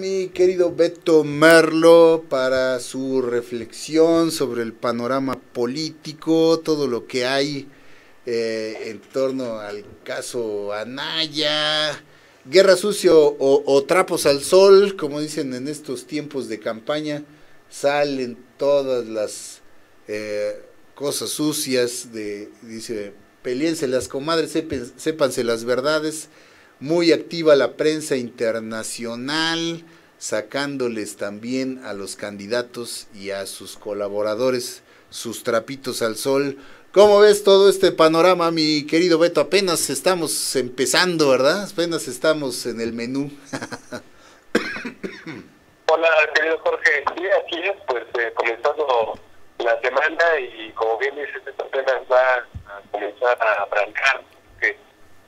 Mi querido Beto Merlo para su reflexión sobre el panorama político, todo lo que hay en torno al caso Anaya, guerra sucio o trapos al sol, como dicen en estos tiempos de campaña, salen todas las cosas sucias dice, peleense las comadres, sépanse las verdades. Muy activa la prensa internacional, sacándoles también a los candidatos y a sus colaboradores sus trapitos al sol. ¿Cómo ves todo este panorama, mi querido Beto? Apenas estamos empezando, ¿verdad? Apenas estamos en el menú. Hola, querido Jorge. Sí, así es, pues comenzando la semana y como bien dices, esto apenas va a comenzar a arrancar, que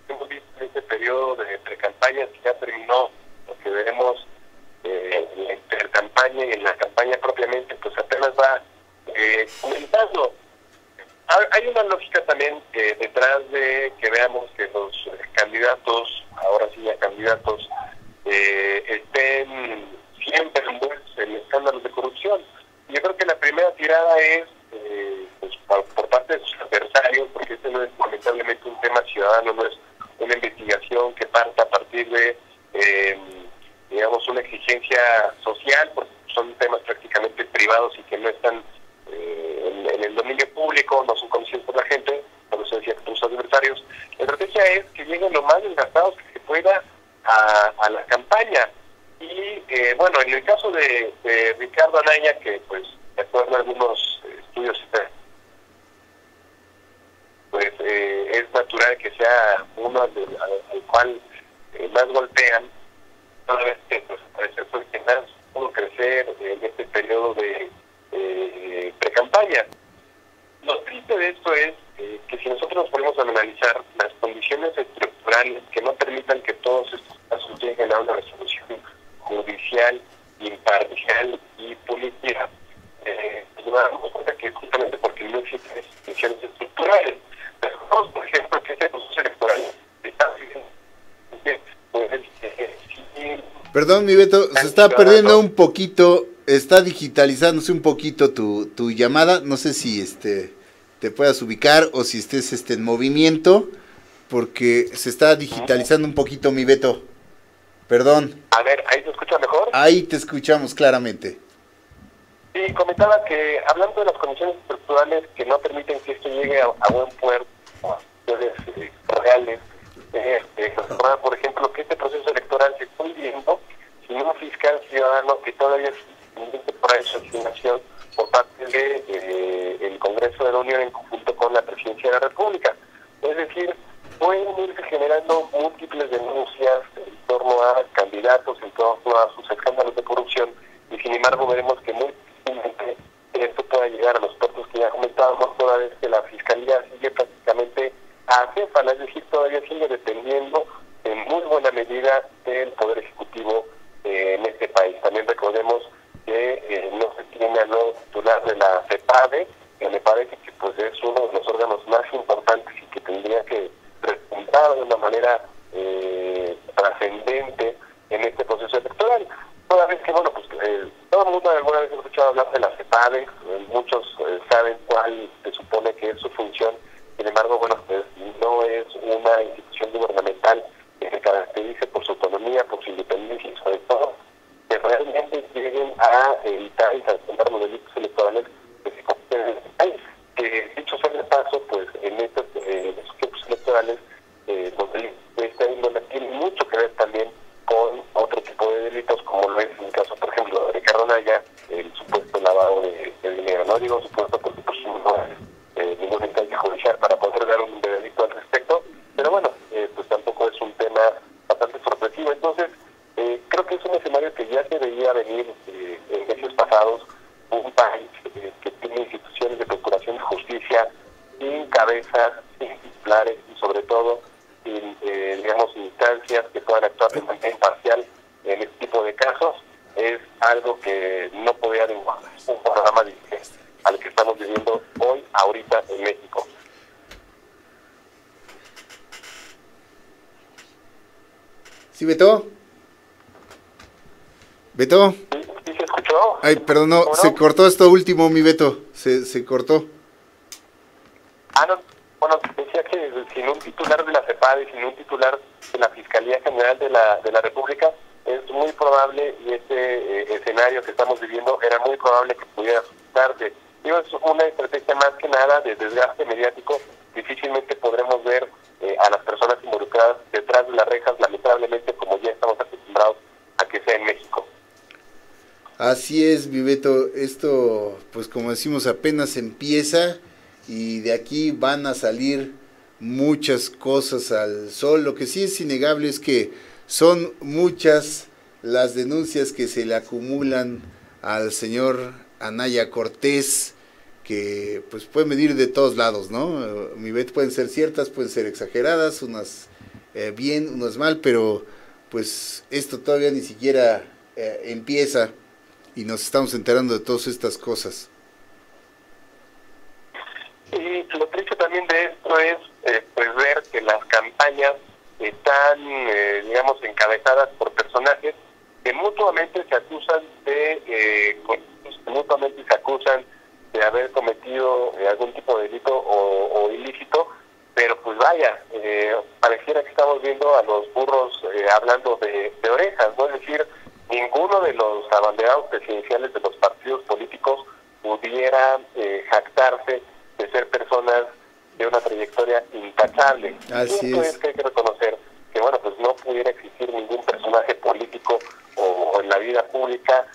hemos visto en este periodo de precampaña que ya terminó, lo que veremos en la intercampaña y en la campaña propiamente, pues apenas va comenzando. Hay una lógica también detrás de que veamos que los candidatos, ahora sí ya candidatos, estén siempre envueltos en escándalos de corrupción. Yo creo que la primera tirada es pues, por parte de sus adversarios, porque este no es lamentablemente un tema ciudadano, no es una investigación que parta a partir de, digamos, una exigencia social, porque son temas prácticamente privados y que no están en el dominio público, no son conocidos por la gente, por eso decía que sus adversarios. La estrategia es que lleguen lo más desgastados que se pueda a la campaña. Y bueno, en el caso de Ricardo Anaya, que pues de acuerdo a algunos estudios, pues es natural que sea uno al cual más golpean, toda vez que pues parece pues, que más pudo crecer en este periodo de pre-campaña. Lo triste de esto es que si nosotros nos ponemos a analizar las condiciones estructurales que no permitan que todos estos casos lleguen a una resolución judicial, imparcial y política, pues nos damos cuenta que justamente porque no existen instituciones estructurales. Recordemos, por ejemplo, que este proceso electoral está Perdón, mi Beto, se está perdiendo un poquito, está digitalizándose un poquito tu llamada. No sé si te puedas ubicar o si estés en movimiento, porque se está digitalizando un poquito, mi Beto. Perdón. A ver, ¿ahí se escucha mejor? Ahí te escuchamos claramente. Sí, comentaba que hablando de las condiciones estructurales que no permiten que esto llegue a buen puerto, reales, por ejemplo, que este proceso electoral se está viviendo sin un fiscal ciudadano que todavía es pendiente por esa asignación por parte del Congreso de la Unión en conjunto con la Presidencia de la República. Es decir, pueden irse generando múltiples denuncias en torno a candidatos, en torno a sus escándalos de corrupción, y sin embargo veremos que muy difícilmente esto pueda llegar a los puertos que ya comentábamos, toda vez que la Fiscalía sigue prácticamente acéfala, es decir, todavía sigue dependiendo en muy buena medida del Poder Ejecutivo en este país. También recordemos que no se tiene al nuevo titular de la CEPADE, que me parece que pues es uno de los órganos más importantes y que tendría que responder de una manera trascendente en este proceso electoral. Toda vez que, bueno, pues todo el mundo alguna vez ha escuchado hablar de la CEPADE, muchos saben cuál se supone que es su función. Sin embargo, bueno, pues no es una institución gubernamental que se caracterice por su autonomía, por su independencia y sobre todo que realmente lleguen a evitar y sancionar los delitos electorales que se cometen en este país. Que dicho sea de paso, pues en estos tiempos electorales los delitos de esta índole tienen mucho que ver también con otro tipo de delitos, como lo es en el caso, por ejemplo, de Ricardo Anaya, el supuesto lavado de dinero. No digo supuesto porque por su no es ninguna instancia judicial para poder dar un veredicto al respecto, pero bueno, pues tampoco es un tema bastante sorpresivo. Entonces, creo que es un escenario que ya se veía venir en meses pasados, un país que tiene instituciones de procuración de justicia sin cabezas, sin titulares y sobre todo sin, digamos, instancias que puedan actuar de manera imparcial en este tipo de casos, es algo que no podría dibujar un programa diferente al que estamos viviendo hoy, ahorita en México. ¿Sí, Beto? ¿Beto? ¿Sí, sí se escuchó? Ay, perdón, no, ¿O se no? cortó esto último, mi Beto. Se cortó. No, bueno, decía que sin un titular de la CEPAD y sin un titular de la Fiscalía General de la República, es muy probable, y este escenario que estamos viviendo era muy probable que pudiera suscitarse. Digo, es una estrategia más que nada de desgaste mediático. Difícilmente podremos ver a las personas involucradas detrás de las rejas, lamentablemente, como ya estamos acostumbrados a que sea en México. Así es, mi Beto. Esto, pues como decimos, apenas empieza y de aquí van a salir muchas cosas al sol. Lo que sí es innegable es que son muchas las denuncias que se le acumulan al señor Anaya Cortés, que pues pueden venir de todos lados, ¿no? Mi Beto, pueden ser ciertas, pueden ser exageradas, unas bien, unas mal, pero pues esto todavía ni siquiera empieza y nos estamos enterando de todas estas cosas. Y lo triste también de esto es pues ver que las campañas están, digamos, encabezadas por personajes que mutuamente se acusan de haber cometido algún tipo de delito o ilícito, pero pues vaya, pareciera que estamos viendo a los burros hablando de orejas, ¿no? Es decir, ninguno de los abanderados presidenciales de los partidos políticos pudiera jactarse de ser personas de una trayectoria intachable. Así Es que hay que reconocer que, bueno, pues no pudiera existir ningún personaje político o en la vida pública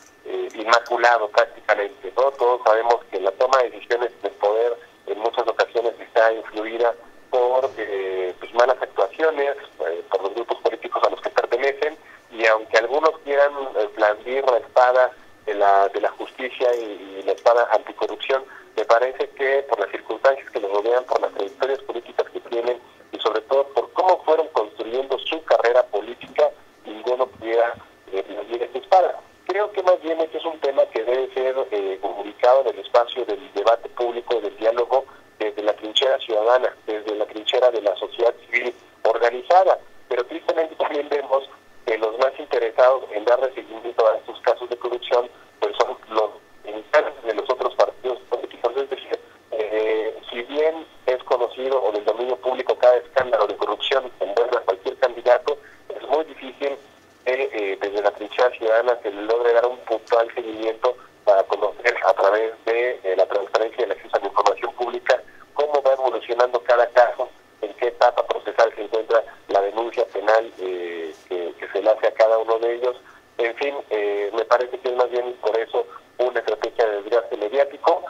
inmaculado prácticamente, ¿no? Todos sabemos que la toma de decisiones del poder en muchas ocasiones está influida por pues malas actuaciones, por los grupos políticos a los que pertenecen, y aunque algunos quieran blandir la espada de la justicia y la espada anticorrupción, me parece que por las circunstancias que los rodean, por las trayectorias políticas que tienen y sobre todo por cómo fueron construyendo su carrera política, ninguno pudiera blandir esta espada. Creo que más bien este es un tema que debe ser ubicado en el espacio del debate público, del diálogo, desde la trinchera ciudadana, desde la trinchera de la sociedad civil organizada. Pero tristemente también vemos que los más interesados en darle seguimiento a estos casos de corrupción pues son los militantes de los otros partidos políticos. Es decir, si bien es conocido o del dominio público cada escándalo de corrupción que envuelve a cualquier candidato, es muy difícil desde la trinchera ciudadana se le logre dar un puntual seguimiento para conocer a través de la transparencia y el acceso a la información pública cómo va evolucionando cada caso, en qué etapa procesal se encuentra la denuncia penal que se le hace a cada uno de ellos. En fin, me parece que es más bien por eso una estrategia de desgaste mediático,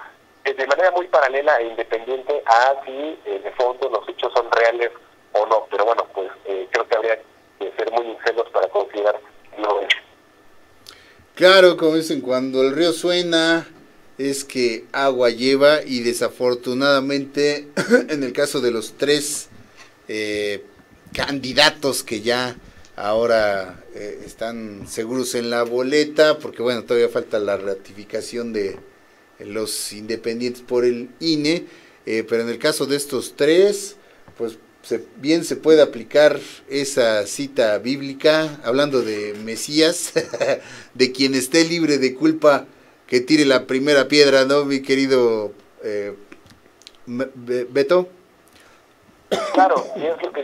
de manera muy paralela e independiente a si de fondo los hechos son reales o no. Pero bueno, pues creo que habría que ser muy ingenuos para considerar que no es. Claro, como dicen, cuando el río suena es que agua lleva, y desafortunadamente en el caso de los tres candidatos que ya ahora están seguros en la boleta, porque bueno, todavía falta la ratificación de los independientes por el INE, pero en el caso de estos tres, pues bien se puede aplicar esa cita bíblica, hablando de Mesías, de quien esté libre de culpa, que tire la primera piedra, ¿no, mi querido Beto? Claro, y es lo que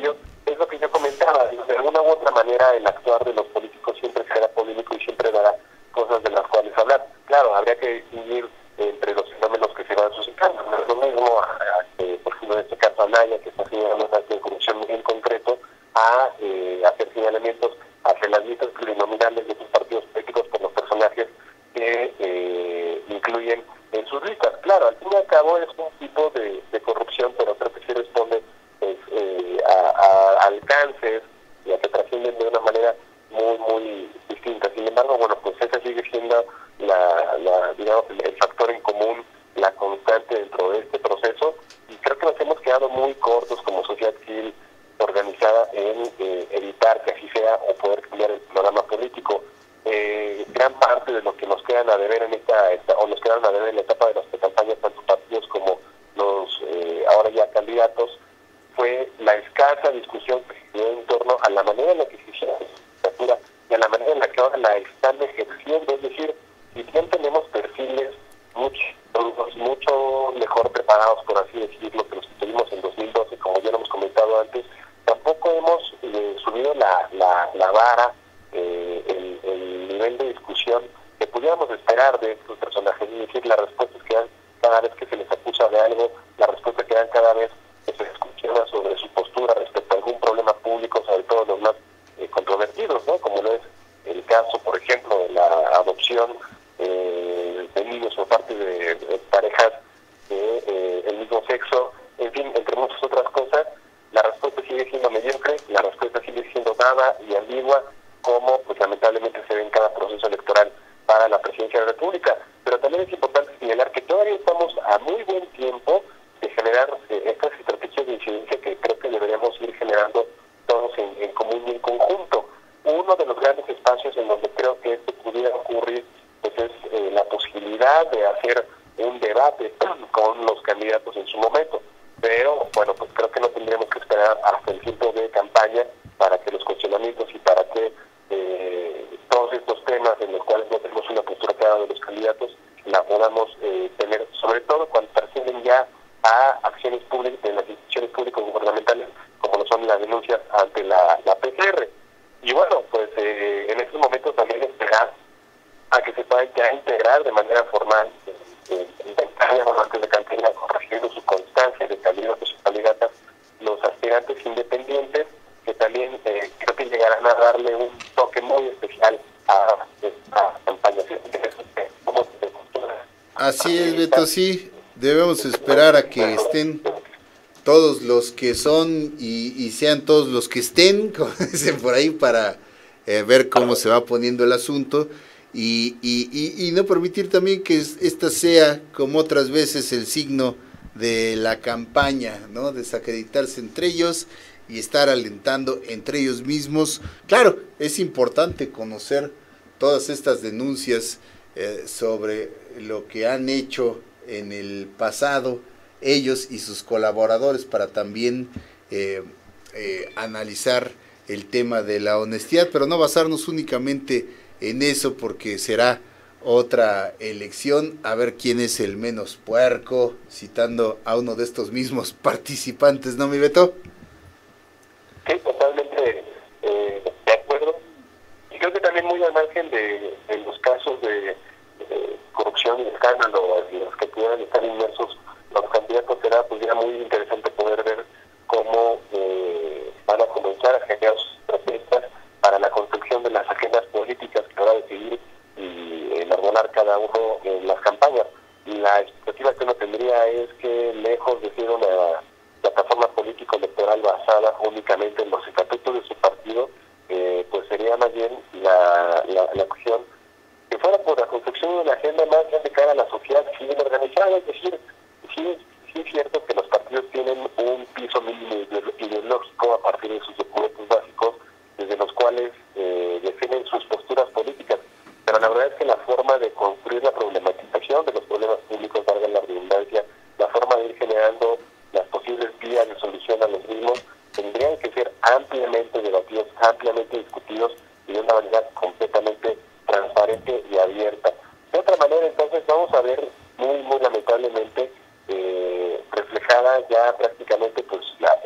yo comentaba. De alguna u otra manera el actuar de los políticos siempre será polémico y siempre dará cosas de las cuales hablar. Claro, habría que distinguir entre los fenómenos que se van suscitando. No es lo mismo, por ejemplo, en este caso Anaya, que está señalando un acto de corrupción muy en concreto, a hacer señalamientos hacia las listas plurinominales de sus partidos políticos por los personajes que incluyen en sus listas. Claro, al fin y al cabo es un tipo de corrupción, pero creo que sí responde pues, a alcances y a que trascienden de una manera muy, muy distinta. Sin embargo, bueno, pues ese sigue siendo digamos, el factor en común, la constante dentro de este proceso, y creo que nos hemos quedado muy cortos como sociedad civil organizada en evitar que así sea o poder cambiar el panorama político. Gran parte de lo que nos quedan a deber o nos quedan a deber en la etapa de las campañas, tanto partidos como los ahora ya candidatos, fue la escasa discusión que se dio en torno a la manera en la que se hicieron la legislatura y de la manera en la que ahora la están ejerciendo. Es decir, si bien tenemos perfiles mucho mejor preparados, por así decirlo, que los que tuvimos en 2012, como ya lo hemos comentado antes, tampoco hemos subido la vara, el nivel de discusión que pudiéramos esperar de estos personajes. Es decir, las respuestas que dan cada vez que se les acusa de algo, la respuesta que dan cada vez que se les cuestiona sobre su postura respecto a algún problema público, sobre todo los más controvertidos, ¿no? Como lo es el caso, por ejemplo, de la adopción de niños por parte de parejas del mismo sexo, en fin, entre muchas otras cosas. La respuesta sigue siendo mediocre, la respuesta sigue siendo vaga y ambigua, como pues lamentablemente se ve en cada proceso electoral para la presidencia de la República. Pero también es importante señalar que todavía estamos a muy buen tiempo de generar estas estrategias de incidencia que creo que deberíamos ir generando todos en común y en conjunto. Uno de los grandes espacios en donde creo que esto pudiera ocurrir pues es la posibilidad de hacer un debate con los candidatos en su momento. Pero bueno, pues creo que no tendríamos que esperar hasta el tiempo de campaña para que los cuestionamientos y para que todos estos temas en los cuales no tenemos una postura clara de los candidatos la podamos tener, sobre todo cuando trascienden ya a acciones públicas, en las instituciones públicas gubernamentales, como lo son las denuncias ante la PCR. Y bueno, pues en estos momentos también esperar a que se pueda ya integrar de manera formal en campaña o antes de campaña, corrigiendo su constancia de candidatos y candidatas, los aspirantes independientes, que también creo que llegarán a darle un toque muy especial a esta campaña. Así es, Beto, sí, debemos esperar a que estén todos los que son y sean todos los que estén, como dicen por ahí, para ver cómo se va poniendo el asunto y no permitir también que esta sea, como otras veces, el signo de la campaña, ¿no? Desacreditarse entre ellos y estar alentando entre ellos mismos. Claro, es importante conocer todas estas denuncias sobre lo que han hecho en el pasado ellos y sus colaboradores para también analizar el tema de la honestidad, pero no basarnos únicamente en eso, porque será otra elección a ver quién es el menos puerco, citando a uno de estos mismos participantes, ¿no, mi Beto? Sí, totalmente de acuerdo. Y creo que también muy al margen de los casos de corrupción y escándalo en los que pudieran estar inmersos los candidatos, será pues ya muy interesante poder ver cómo van a comenzar a generar sus propuestas para la construcción de las agendas políticas que habrá de seguir y elaborar cada uno en las campañas. La expectativa que uno tendría es que, lejos de ser una plataforma político-electoral basada únicamente en los estatutos de su partido, pues sería más bien la cuestión que fuera por la construcción de una agenda más de cara a la sociedad civil organizada. Es decir, sí es cierto que los partidos tienen un piso mínimo ideológico a partir de sus documentos básicos, desde los cuales definen sus posturas políticas, pero la verdad es que la forma de construir la problematización de los problemas públicos, valga la redundancia, la forma de ir generando las posibles vías de solución a los mismos, tendrían que ser ampliamente debatidos, ampliamente discutidos y de una manera completamente transparente y abierta. De otra manera, entonces, vamos a ver muy lamentablemente reflejada ya prácticamente pues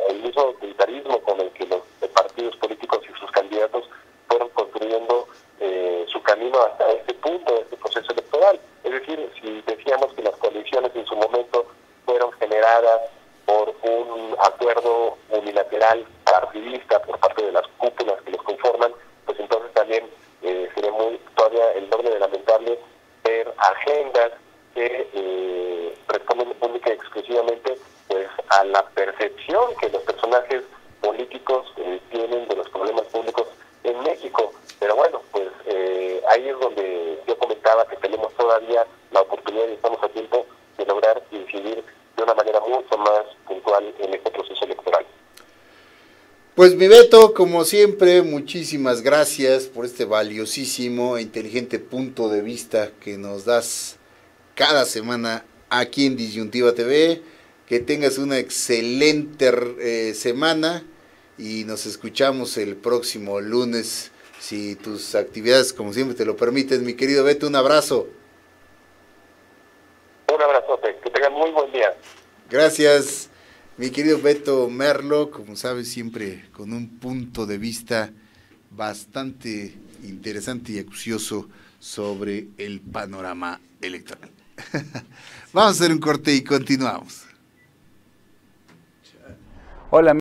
el mismo autoritarismo con el que los partidos políticos y sus candidatos fueron construyendo su camino hasta este punto de este proceso electoral. Es decir, si decíamos que las coaliciones en su momento fueron generadas por un acuerdo unilateral partidista por parte de las cúpulas que los conforman, pues entonces también sería todavía el doble de lamentable ver agendas que responden única y exclusivamente pues a la percepción que los personajes políticos tienen de los problemas públicos en México. Pero bueno, pues ahí es donde yo comentaba que tenemos todavía la oportunidad y estamos a tiempo de lograr incidir de una manera mucho más puntual en este proceso electoral. Pues mi Beto, como siempre, muchísimas gracias por este valiosísimo e inteligente punto de vista que nos das cada semana aquí en Disyuntiva TV. Que tengas una excelente semana y nos escuchamos el próximo lunes si tus actividades, como siempre, te lo permiten. Mi querido Beto, un abrazo. Un abrazote, que tengan muy buen día. Gracias, mi querido Beto Merlo, como sabes, siempre con un punto de vista bastante interesante y acucioso sobre el panorama electoral. Vamos a hacer un corte y continuamos. Hola.